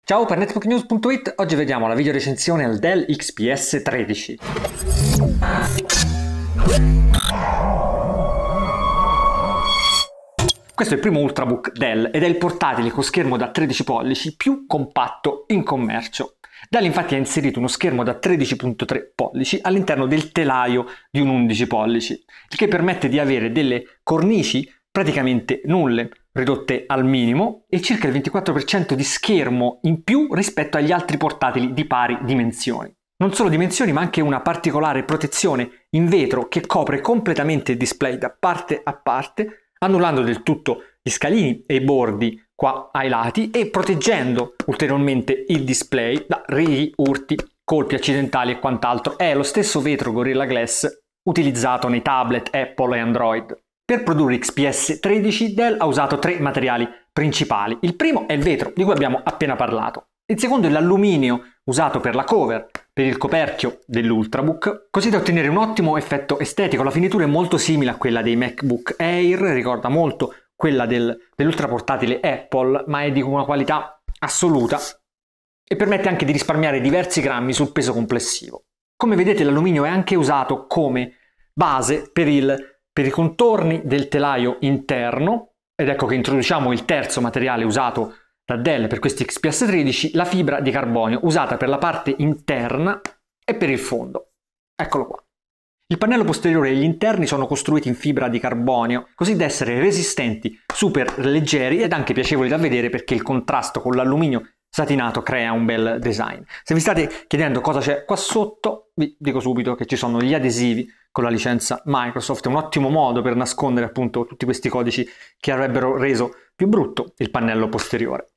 Ciao per netbooknews.it, oggi vediamo la video recensione al Dell XPS 13. Questo è il primo Ultrabook Dell ed è il portatile con schermo da 13 pollici più compatto in commercio. Dell infatti ha inserito uno schermo da 13.3 pollici all'interno del telaio di un 11 pollici, il che permette di avere delle cornici praticamente nulle, ridotte al minimo, e circa il 24% di schermo in più rispetto agli altri portatili di pari dimensioni. Non solo dimensioni, ma anche una particolare protezione in vetro che copre completamente il display da parte a parte, annullando del tutto gli scalini e i bordi qua ai lati e proteggendo ulteriormente il display da righi, urti, colpi accidentali e quant'altro. È lo stesso vetro Gorilla Glass utilizzato nei tablet Apple e Android. Per produrre XPS 13 Dell ha usato tre materiali principali. Il primo è il vetro, di cui abbiamo appena parlato. Il secondo è l'alluminio usato per la cover, per il coperchio dell'Ultrabook, così da ottenere un ottimo effetto estetico. La finitura è molto simile a quella dei MacBook Air, ricorda molto quella dell'ultraportatile Apple, ma è di una qualità assoluta e permette anche di risparmiare diversi grammi sul peso complessivo. Come vedete, l'alluminio è anche usato come base per i contorni del telaio interno, ed ecco che introduciamo il terzo materiale usato da Dell per questi XPS 13, la fibra di carbonio usata per la parte interna e per il fondo. Eccolo qua. Il pannello posteriore e gli interni sono costruiti in fibra di carbonio, così da essere resistenti, super leggeri ed anche piacevoli da vedere, perché il contrasto con l'alluminio satinato crea un bel design. Se vi state chiedendo cosa c'è qua sotto, vi dico subito che ci sono gli adesivi con la licenza Microsoft. È un ottimo modo per nascondere appunto tutti questi codici che avrebbero reso più brutto il pannello posteriore.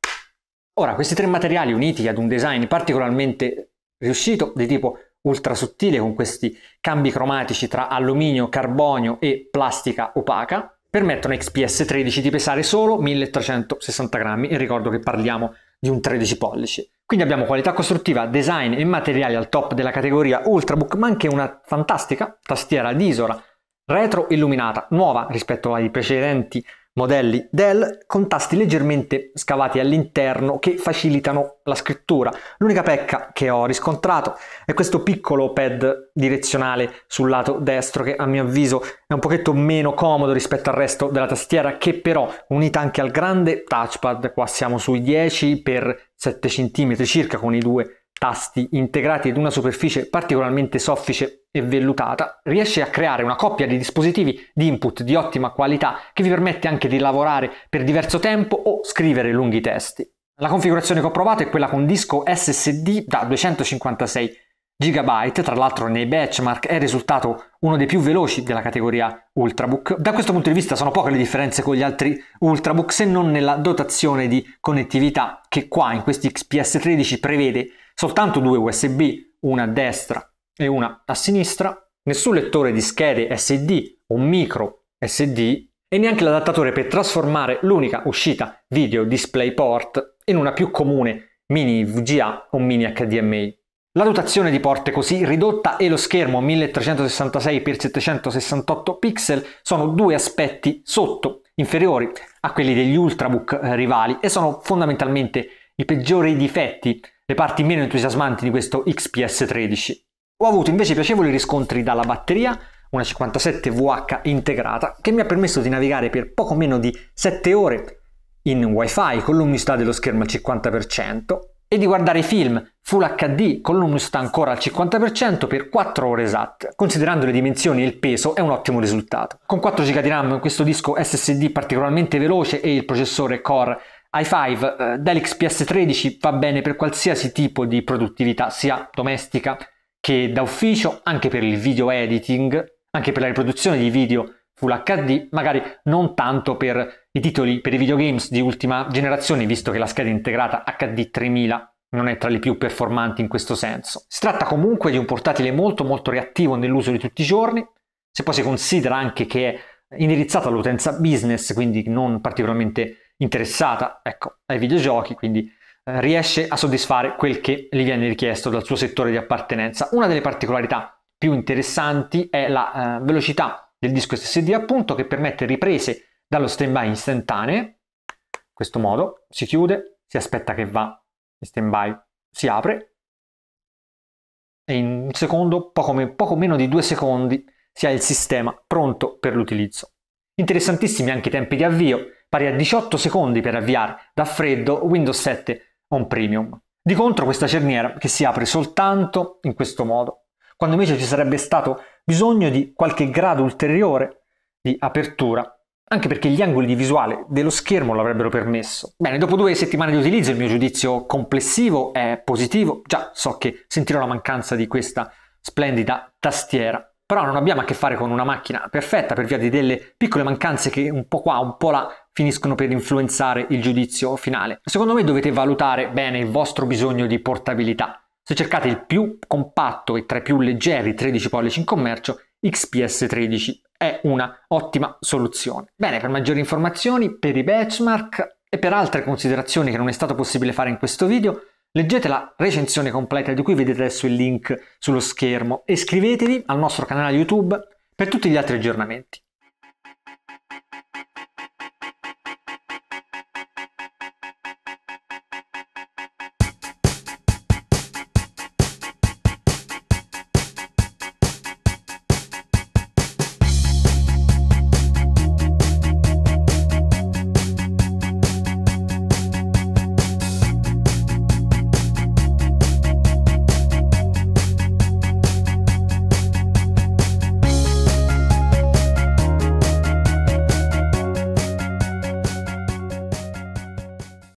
Ora, questi tre materiali uniti ad un design particolarmente riuscito di tipo ultra sottile, con questi cambi cromatici tra alluminio, carbonio e plastica opaca, permettono a XPS 13 di pesare solo 1360 grammi, e ricordo che parliamo di un 13 pollici. Quindi abbiamo qualità costruttiva, design e materiali al top della categoria Ultrabook, ma anche una fantastica tastiera Disora retro illuminata, nuova rispetto ai precedenti modelli Dell, con tasti leggermente scavati all'interno che facilitano la scrittura. L'unica pecca che ho riscontrato è questo piccolo pad direzionale sul lato destro, che a mio avviso è un pochetto meno comodo rispetto al resto della tastiera, che però, unita anche al grande touchpad, qua siamo sui 10 x 7 cm circa, con i due tasti integrati ed una superficie particolarmente soffice e vellutata, riesce a creare una coppia di dispositivi di input di ottima qualità che vi permette anche di lavorare per diverso tempo o scrivere lunghi testi. La configurazione che ho provato è quella con disco SSD da 256 GB, tra l'altro nei benchmark è risultato uno dei più veloci della categoria Ultrabook. Da questo punto di vista sono poche le differenze con gli altri Ultrabook, se non nella dotazione di connettività, che qua in questi XPS 13 prevede soltanto due USB, una a destra e una a sinistra, nessun lettore di schede SD o micro SD e neanche l'adattatore per trasformare l'unica uscita video DisplayPort in una più comune mini VGA o mini HDMI. La dotazione di porte così ridotta e lo schermo 1366x768 pixel sono due aspetti sotto, inferiori a quelli degli Ultrabook rivali, e sono fondamentalmente i peggiori difetti, le parti meno entusiasmanti di questo XPS 13. Ho avuto invece piacevoli riscontri dalla batteria, una 57Wh integrata, che mi ha permesso di navigare per poco meno di 7 ore in Wi-Fi con luminosità dello schermo al 50% e di guardare film Full HD con luminosità ancora al 50% per 4 ore esatte. Considerando le dimensioni e il peso è un ottimo risultato. Con 4 GB di RAM, questo disco SSD particolarmente veloce e il processore Core i5, Dell XPS 13 va bene per qualsiasi tipo di produttività, sia domestica che da ufficio, anche per il video editing, anche per la riproduzione di video Full HD, magari non tanto per i titoli, per i videogames di ultima generazione, visto che la scheda integrata HD 3000 non è tra le più performanti in questo senso. Si tratta comunque di un portatile molto reattivo nell'uso di tutti i giorni, se poi si considera anche che è indirizzato all'utenza business, quindi non particolarmente interessata, ecco, ai videogiochi, quindi riesce a soddisfare quel che gli viene richiesto dal suo settore di appartenenza. Una delle particolarità più interessanti è la velocità del disco SSD, appunto, che permette riprese dallo standby istantanee. In questo modo si chiude, si aspetta che va stand by, si apre e in un secondo, poco meno di 2 secondi, si ha il sistema pronto per l'utilizzo. Interessantissimi anche i tempi di avvio, pari a 18 secondi per avviare da freddo Windows 7 On Premium. Di contro questa cerniera che si apre soltanto in questo modo, quando invece ci sarebbe stato bisogno di qualche grado ulteriore di apertura, anche perché gli angoli di visuale dello schermo l'avrebbero permesso. Bene, dopo 2 settimane di utilizzo il mio giudizio complessivo è positivo. Già so che sentirò la mancanza di questa splendida tastiera, però non abbiamo a che fare con una macchina perfetta per via di delle piccole mancanze che un po' qua, un po' là finiscono per influenzare il giudizio finale. Secondo me dovete valutare bene il vostro bisogno di portabilità. Se cercate il più compatto e tra i più leggeri 13 pollici in commercio, XPS 13 è una ottima soluzione. Bene, per maggiori informazioni, per i benchmark e per altre considerazioni che non è stato possibile fare in questo video, leggete la recensione completa di cui vedete adesso il link sullo schermo e iscrivetevi al nostro canale YouTube per tutti gli altri aggiornamenti.